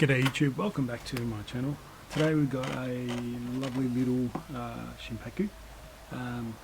G'day YouTube, welcome back to my channel. Today we've got a lovely little shimpaku,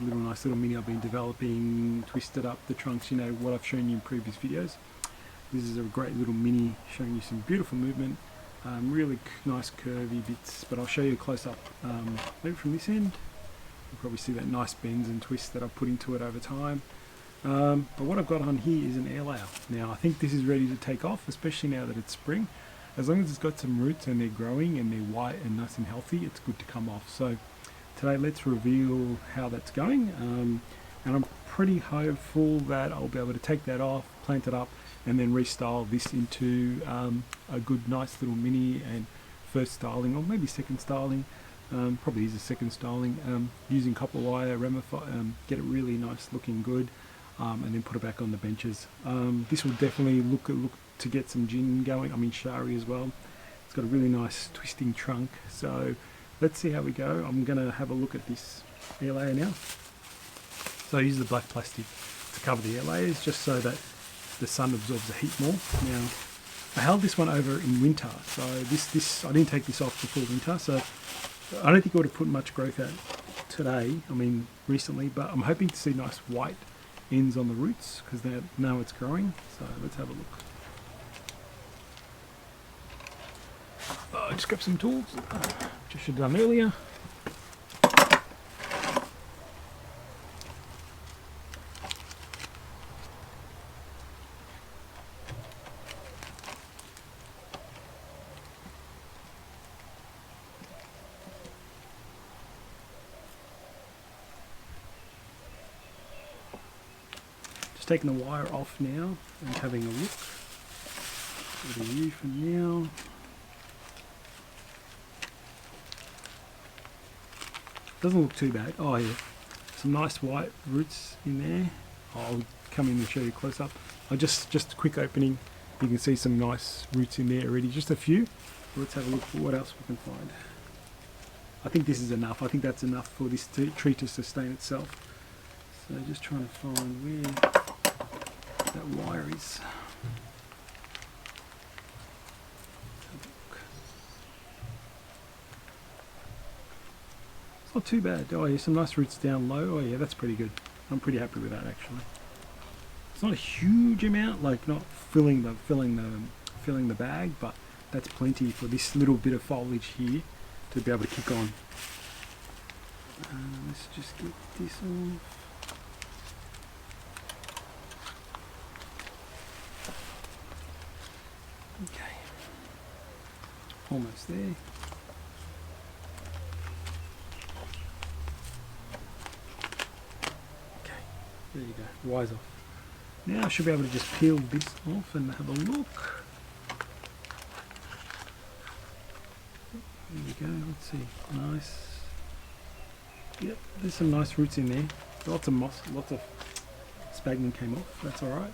little nice little mini I've been developing, twisted up the trunks, you know what I've shown you in previous videos. This is a great little mini showing you some beautiful movement, really nice curvy bits, but I'll show you a close up maybe from this end. You'll probably see that nice bends and twists that I've put into it over time. But what I've got on here is an air layer. Now I think this is ready to take off, especially now that it's spring. As long as it's got some roots and they're growing and they're white and nice and healthy, it's good to come off. So today let's reveal how that's going, and I'm pretty hopeful that I'll be able to take that off, plant it up, and then restyle this into a good nice little mini and first styling, or maybe second styling. Probably is a second styling, using copper wire, ramify, get it really nice looking good, and then put it back on the benches. This will definitely look to get some gin going, shari as well. It's got a really nice twisting trunk, so let's see how we go. I'm going to have a look at this air layer now. So I use the black plastic to cover the air layers just so that the sun absorbs the heat more. Now I held this one over in winter, so this I didn't take this off before winter, so I don't think it would have put much growth out today, recently, but I'm hoping to see nice white ends on the roots because now it's growing. So let's have a look. Just grab some tools, which I should have done earlier. Just taking the wire off now and having a look at the view for now. Doesn't look too bad. Oh yeah, some nice white roots in there. I'll come in and show you close up. Just a quick opening. You can see some nice roots in there already. Just a few. Let's have a look for what else we can find. I think this is enough. I think that's enough for this tree to sustain itself. So just trying to find where that wire is. Not too bad. Oh yeah, some nice roots down low. Oh yeah, that's pretty good. I'm pretty happy with that actually. It's not a huge amount, like not filling the bag, but that's plenty for this little bit of foliage here to be able to kick on. Let's just get this off. Okay, almost there. There you go, wires off. Now I should be able to just peel this off and have a look. There you go, let's see, nice. Yep, there's some nice roots in there. Lots of moss, lots of sphagnum came off, that's alright.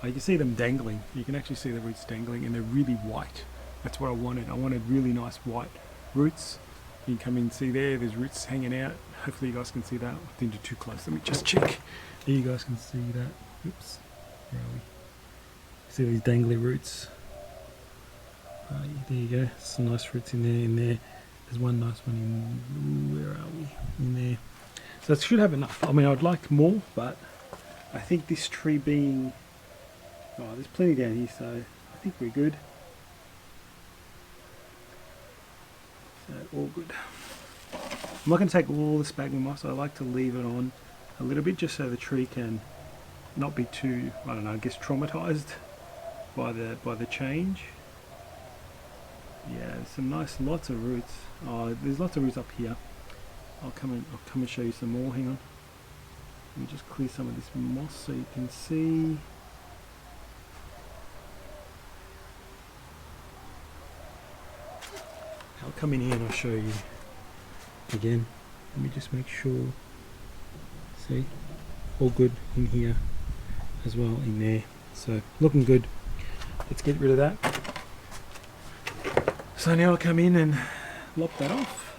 You can see them dangling, you can actually see the roots dangling, and they're really white. That's what I wanted. I wanted really nice white roots. You can come in and see there's roots hanging out. Hopefully you guys can see that. I didn't do too close. Let me just check. There you guys can see that. Oops. Where are we? See these dangly roots? There you go. Some nice roots in there. There's one nice one in, where are we? In there. So it should have enough. I'd like more, but I think this tree being... Oh, there's plenty down here, so I think we're good. So all good. I'm not going to take all the sphagnum moss. I like to leave it on a little bit just so the tree can not be too, I guess traumatized by the change. Yeah, some nice, lots of roots. Oh, there's lots of roots up here. I'll come and show you some more. Hang on. Let me just clear some of this moss so you can see. I'll come in here and I'll show you again. Let me just make sure. See, all good in here as well in there. So looking good. Let's get rid of that. So now I'll come in and lop that off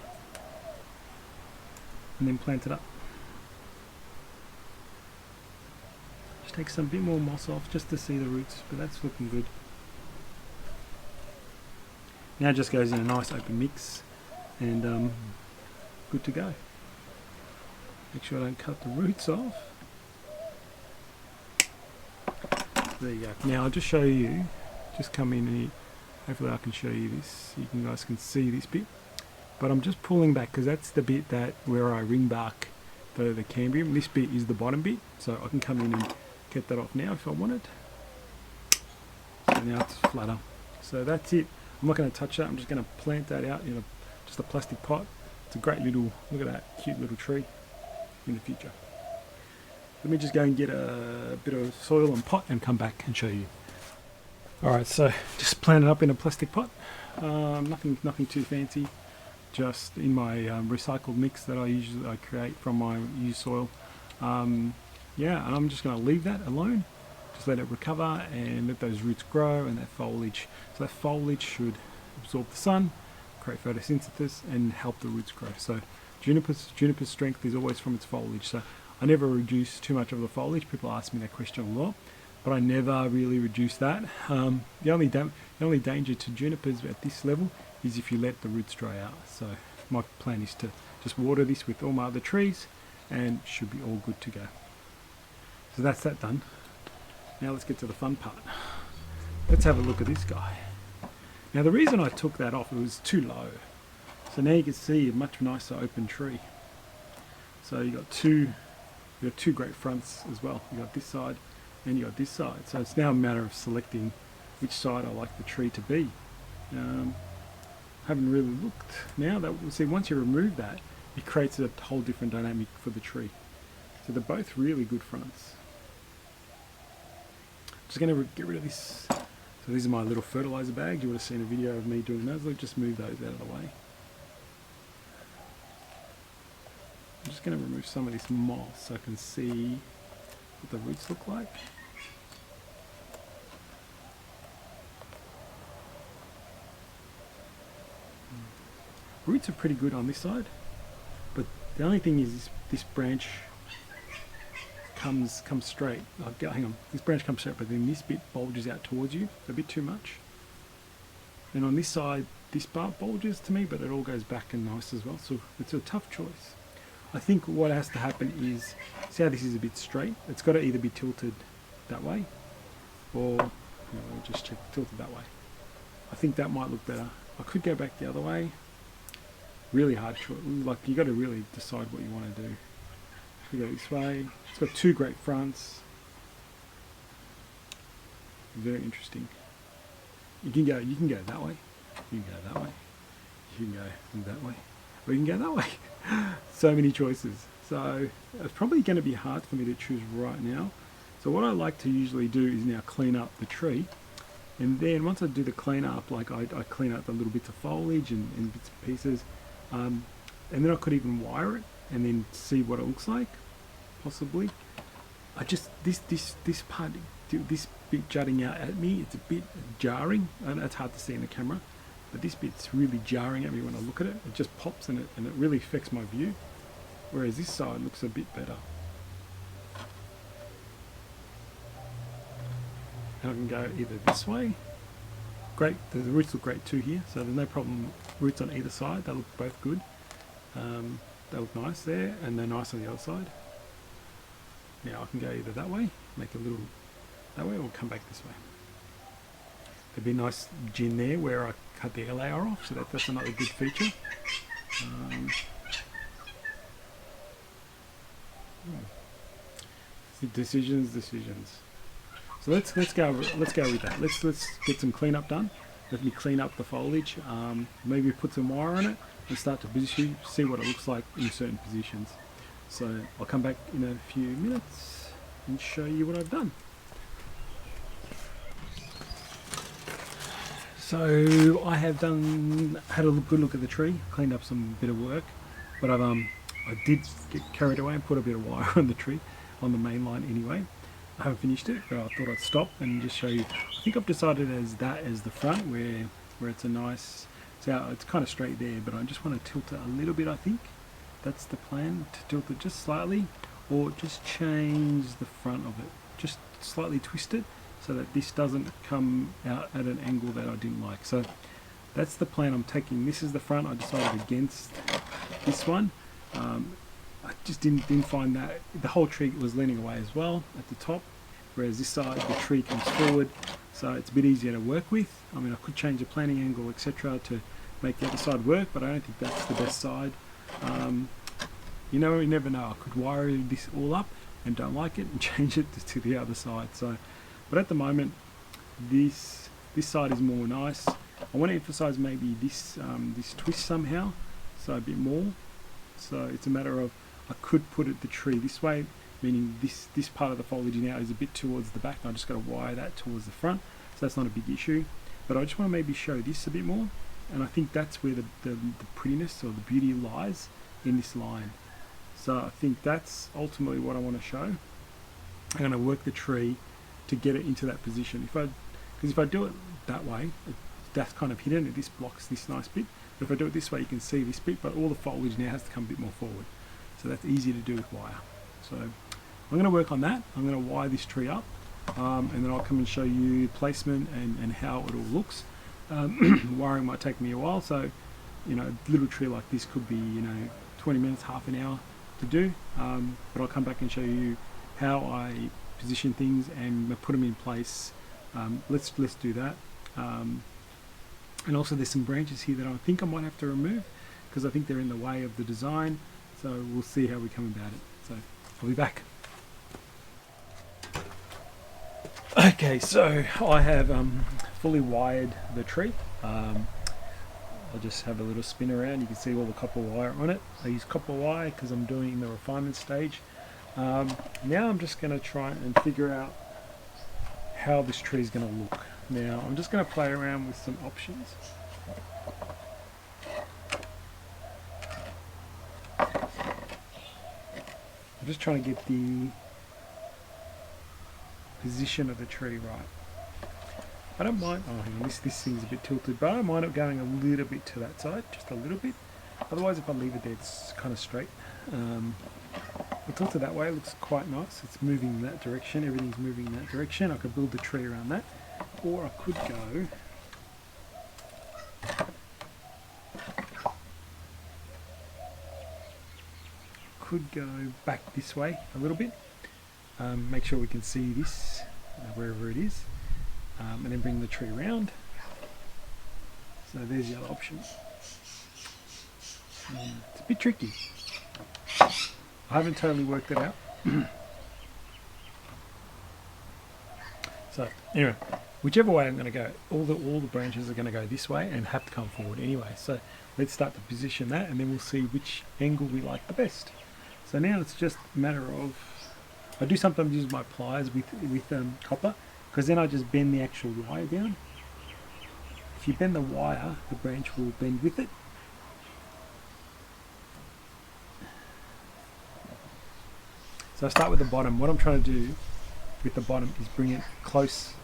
and then plant it up. Just take some bit more moss off just to see the roots, but that's looking good. Now it just goes in a nice open mix, and good to go. Make sure I don't cut the roots off. There you go. Now I'll just show you, just come in here, hopefully I can show you this, you guys can see this bit. But I'm just pulling back because that's the bit where I ring bark the cambium. This bit is the bottom bit, so I can come in and get that off now if I wanted. So now it's flatter. So that's it. I'm not going to touch that, I'm just going to plant that out in just a plastic pot. It's a great little, look at that cute little tree in the future. Let me just go and get a bit of soil and pot and come back and show you. Alright, so just plant it up in a plastic pot. Nothing too fancy. Just in my recycled mix that I create from my used soil. Yeah, and I'm just going to leave that alone. Just let it recover and let those roots grow and that foliage. So that foliage should absorb the sun, create photosynthesis and help the roots grow. So juniper's strength is always from its foliage. So I never reduce too much of the foliage. People ask me that question a lot, but I never really reduce that. The only danger to junipers at this level is if you let the roots dry out. So my plan is to just water this with all my other trees and should be all good to go. So that's that done. Now let's get to the fun part. Let's have a look at this guy. Now the reason I took that off, it was too low. So now you can see a much nicer open tree. So you got two great fronts as well. You got this side and you got this side. So it's now a matter of selecting which side I like the tree to be. Haven't really looked. Now that we'll see, once you remove that, it creates a whole different dynamic for the tree. So they're both really good fronts. Just going to get rid of this. So these are my little fertilizer bags. You would have seen a video of me doing those. I'll just move those out of the way. I'm just going to remove some of this moss so I can see what the roots look like. Roots are pretty good on this side, but the only thing is this branch comes straight. Hang on, this branch comes straight, but then this bit bulges out towards you a bit too much. And on this side, this part bulges to me, but it all goes back and nice as well. So it's a tough choice. I think what has to happen is, see how this is a bit straight? It's got to either be tilted that way, or let me just check, tilted that way. I think that might look better. I could go back the other way. Really hard choice. Like, you got to really decide what you want to do. We go this way. It's got two great fronts. Very interesting. You can go that way. You can go that way. You can go that way. Or you can go that way. So many choices. So it's probably going to be hard for me to choose right now. So what I like to usually do is now clean up the tree. And then once I do the clean up, like I clean up the little bits of foliage and bits and pieces. And then I could even wire it and then see what it looks like, possibly. I just, this part, this bit jutting out at me, it's a bit jarring. I know it's hard to see in the camera, but this bit's really jarring at me when I look at it. It just pops in it and it really affects my view. Whereas this side looks a bit better. And I can go either this way. Great, the roots look great too here, so there's no problem. Roots on either side, they look both good. They look nice there, and they're nice on the other side. Now I can go either that way, make a little that way, or come back this way. There'd be a nice gin there where I cut the air layer off, so that's another good feature. Decisions. So let's go with that. Let's get some cleanup done. Let me clean up the foliage. Maybe put some wire on it and start to position, see what it looks like in certain positions. So I'll come back in a few minutes and show you what I've done. So I have had a good look at the tree, cleaned up some bit of work, but I did get carried away and put a bit of wire on the tree, on the main line anyway. I haven't finished it, but I thought I'd stop and just show you. I think I've decided as the front where it's a nice, so it's kind of straight there, but I just want to tilt it a little bit. I think that's the plan, to tilt it just slightly, or just change the front of it, just slightly twist it so that this doesn't come out at an angle that I didn't like. So that's the plan I'm taking. This is the front. I decided against this one. I just didn't find that the whole tree was leaning away as well at the top, whereas this side the tree comes forward, so it's a bit easier to work with. I mean, I could change the planting angle, etc., to make the other side work, but I don't think that's the best side. You know, you never know. I could wire this all up and don't like it and change it to the other side. So, but at the moment, this side is more nice. I want to emphasize maybe this this twist somehow, so a bit more. So it's a matter of, I could put it the tree this way, meaning this part of the foliage now is a bit towards the back. I just got to wire that towards the front, so that's not a big issue. But I just want to maybe show this a bit more, and I think that's where the prettiness or the beauty lies, in this line. So I think that's ultimately what I want to show. I'm going to work the tree to get it into that position. Because if I do it that way, that's kind of hidden, and this blocks this nice bit. But if I do it this way, you can see this bit, but all the foliage now has to come a bit more forward. So that's easy to do with wire. So I'm going to work on that. I'm going to wire this tree up, and then I'll come and show you placement and how it all looks. Wiring might take me a while, so you know, a little tree like this could be, you know, 20 minutes, half an hour to do. But I'll come back and show you how I position things and put them in place. Let's do that. And also there's some branches here that I think I might have to remove because I think they're in the way of the design. So we'll see how we come about it. So I'll be back. Okay, so I have fully wired the tree. I'll just have a little spin around. You can see all the copper wire on it. I use copper wire because I'm doing the refinement stage. Now I'm just going to try and figure out how this tree is going to look. Now I'm just going to play around with some options. I'm just trying to get the position of the tree right. I don't mind, oh hang on, this thing's a bit tilted, but I don't mind it going a little bit to that side, just a little bit. Otherwise if I leave it there, it's kind of straight. I tilted that way, it looks quite nice. It's moving in that direction, everything's moving in that direction. I could build the tree around that, or I could go back this way a little bit. Make sure we can see this wherever it is, and then bring the tree around. So there's the other option. It's a bit tricky. I haven't totally worked it out. So anyway, whichever way I'm going to go, all the branches are going to go this way and have to come forward anyway. So let's start to position that, and then we'll see which angle we like the best. So now it's just a matter of, I do sometimes use my pliers with copper, because then I just bend the actual wire down. If you bend the wire, the branch will bend with it. So I start with the bottom. What I'm trying to do with the bottom is bring it closer.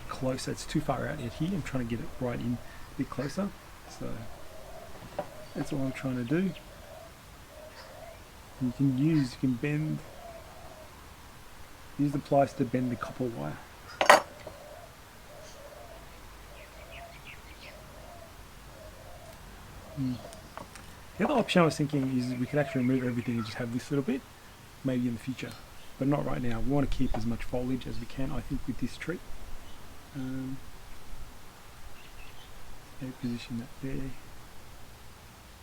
It's too far out here. I'm trying to get it right in a bit closer. So that's what I'm trying to do. And you can bend, use the pliers to bend the copper wire. The other option I was thinking is we could actually remove everything and just have this little bit, maybe in the future, but not right now. We want to keep as much foliage as we can, I think, with this tree. Position that there.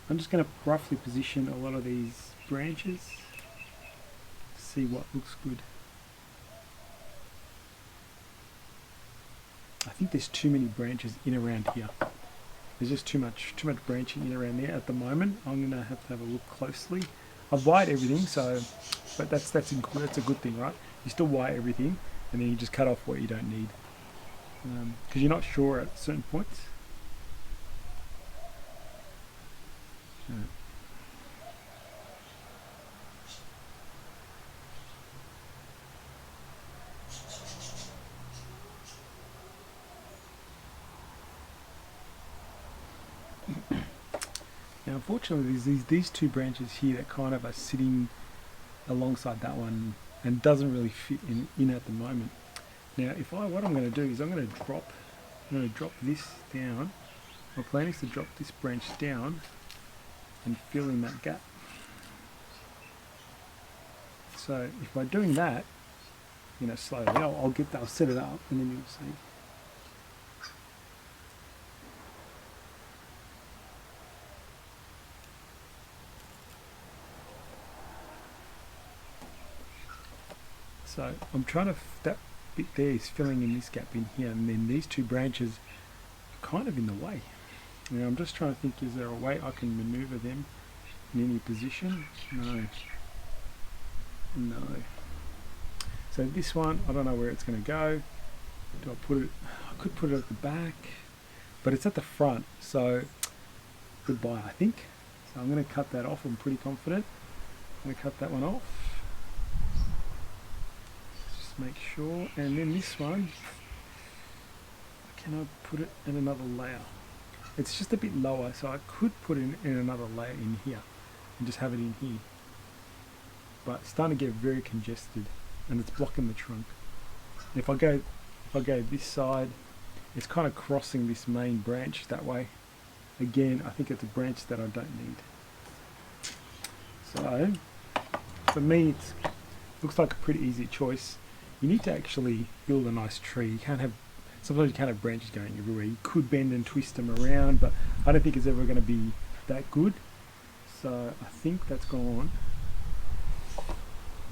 I'm just going to roughly position a lot of these branches to see what looks good. I think there's too many branches in around here. There's just too much branching in around there at the moment. I'm going to have a look closely. I've wired everything, so, but that's a good thing, right? You still wire everything, and then you just cut off what you don't need, because you're not sure at certain points. Now unfortunately there's these two branches here that kind of are sitting alongside that one and doesn't really fit in at the moment. Now what I'm going to do is I'm going to drop this down my plan is to drop this branch down and fill in that gap. So if by doing that, you know, slowly, I'll set it up, and then you'll see. So I'm trying to, that bit there is filling in this gap in here, and then these two branches are kind of in the way. Now I'm just trying to think, is there a way I can maneuver them in any position? No. No. So this one, I don't know where it's going to go. Do I put it, I could put it at the back, but it's at the front, so goodbye, I think. So I'm going to cut that off, I'm pretty confident. I'm going to cut that one off. Just make sure, and then this one, can I put it in another layer? It's just a bit lower, so I could put it in another layer in here, and just have it in here. But it's starting to get very congested, and it's blocking the trunk. If I go this side, it's kind of crossing this main branch that way. Again, I think it's a branch that I don't need. So for me, it looks like a pretty easy choice. You need to actually build a nice tree. You can't have, sometimes you can't have branches going everywhere. You could bend and twist them around, but I don't think it's ever going to be that good. So I think that's gone.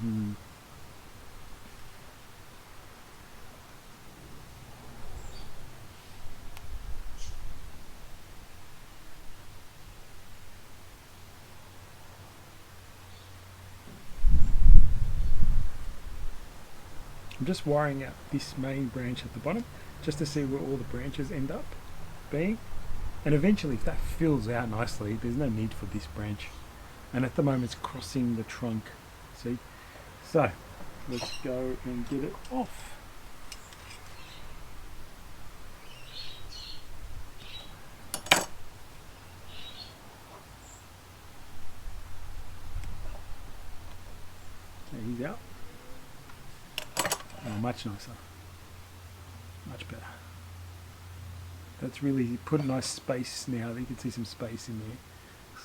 I'm just wiring out this main branch at the bottom just to see where all the branches end up being, and eventually if that fills out nicely, there's no need for this branch, and at the moment it's crossing the trunk, see? So let's go and get it off. Okay, he's out. Oh, much nicer, much better. That's really put a nice space now. You can see some space in there.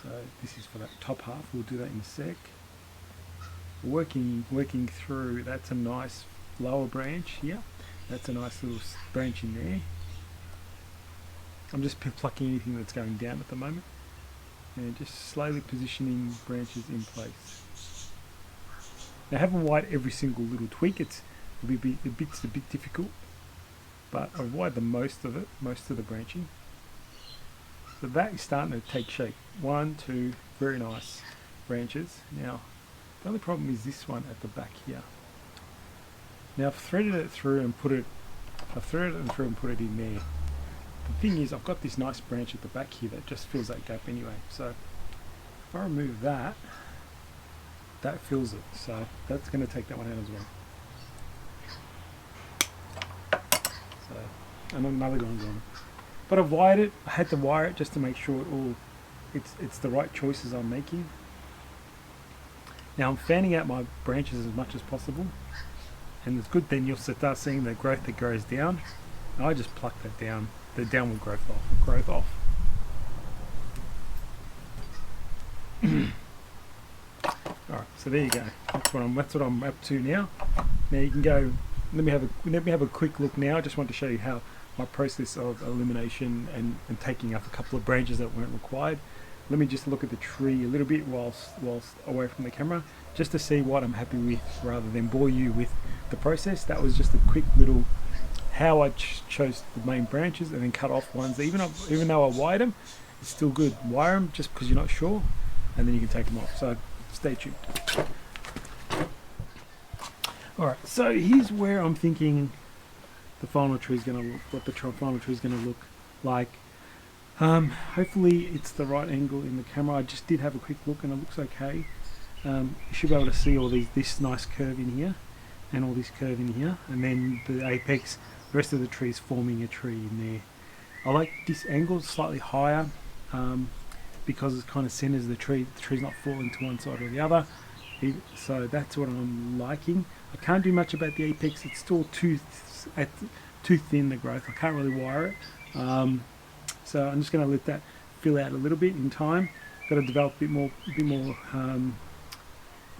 So this is for that top half. We'll do that in a sec. Working through. That's a nice lower branch here. That's a nice little branch in there. I'm just plucking anything that's going down at the moment, and just slowly positioning branches in place. Now I haven't wired every single little tweak. It's a bit difficult, but I've wired the most of it, most of the branching. So that is starting to take shape. 1, 2, very nice branches. Now the only problem is this one at the back here. Now I've threaded it through and put it in there. The thing is, I've got this nice branch at the back here that just fills that gap anyway. So if I remove that, that fills it. So that's going to take that one out as well. So, and another one's on. But I've wired it. I had to wire it just to make sure it's the right choices I'm making. Now I'm fanning out my branches as much as possible, and it's good. Then you'll start seeing the growth that grows down. And I just pluck that down, the downward growth off. Alright, so there you go. That's what I'm up to now. Now you can go. Let me have a quick look now. I just want to show you how my process of elimination and taking up a couple of branches that weren't required. Let me just look at the tree a little bit whilst away from the camera, just to see what I'm happy with, rather than bore you with the process. That was just a quick little how I chose the main branches and then cut off ones. Even though I wired them, it's still good. Wire them just because you're not sure, and then you can take them off. So stay tuned. Alright, so here's where I'm thinking the final tree is going to look, what the final tree is going to look like. Hopefully it's the right angle in the camera. I just did have a quick look and it looks okay. You should be able to see all this nice curve in here and all this curve in here, and then the apex, the rest of the tree is forming a tree in there. I like this angle slightly higher because it kind of centers the tree. The tree's not falling to one side or the other. So that's what I'm liking. I can't do much about the apex. It's still too thin, the growth. I can't really wire it. So so I'm just going to let that fill out a little bit in time. Got to develop a bit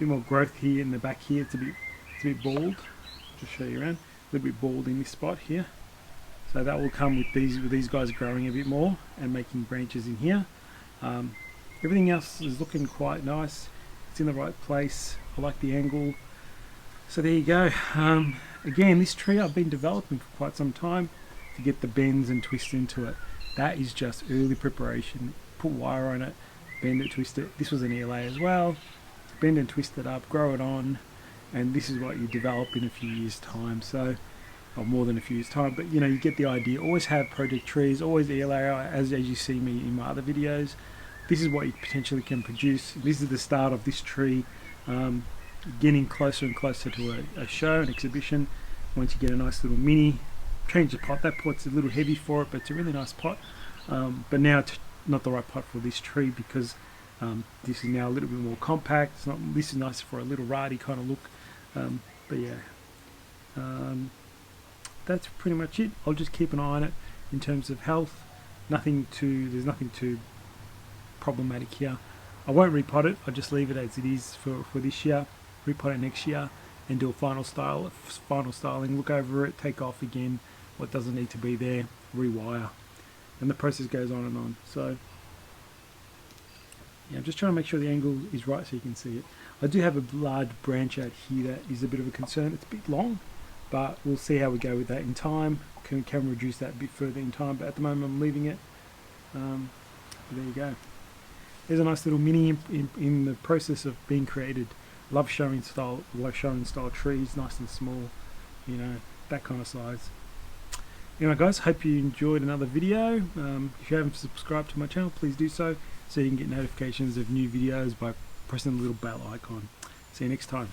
more growth here in the back here. It's a bit bald. Just show you around. A little bit bald in this spot here. So that will come with these guys growing a bit more and making branches in here. Everything else is looking quite nice. It's in the right place. I like the angle. So there you go. Again, this tree I've been developing for quite some time to get the bends and twists into it. That is just early preparation. Put wire on it, bend it, twist it. This was an ELA as well. Bend and twist it up, grow it on, and this is what you develop in a few years' time. So, or more than a few years' time, but you know, you get the idea. Always have project trees, always ELA, as you see me in my other videos. This is what you potentially can produce. This is the start of this tree, getting closer and closer to a show, an exhibition. Once you get a nice little mini, change the pot. That pot's a little heavy for it, but it's a really nice pot. But now it's not the right pot for this tree because this is now a little bit more compact. It's not. This is nice for a little ratty kind of look. But yeah, that's pretty much it. I'll just keep an eye on it in terms of health. There's nothing too problematic here. I won't repot it. I'll just leave it as it is for this year. Repot it next year and do a final styling. Look over it, take off again what doesn't need to be there, rewire, and the process goes on and on. So yeah, I'm just trying to make sure the angle is right so you can see it. I do have a large branch out here that is a bit of a concern. It's a bit long, but we'll see how we go with that in time. Can reduce that a bit further in time, but at the moment I'm leaving it. There you go. There's a nice little mini in the process of being created. Love showing style trees, nice and small, you know, that kind of size. Anyway guys, hope you enjoyed another video. If you haven't subscribed to my channel, please do so you can get notifications of new videos by pressing the little bell icon. See you next time.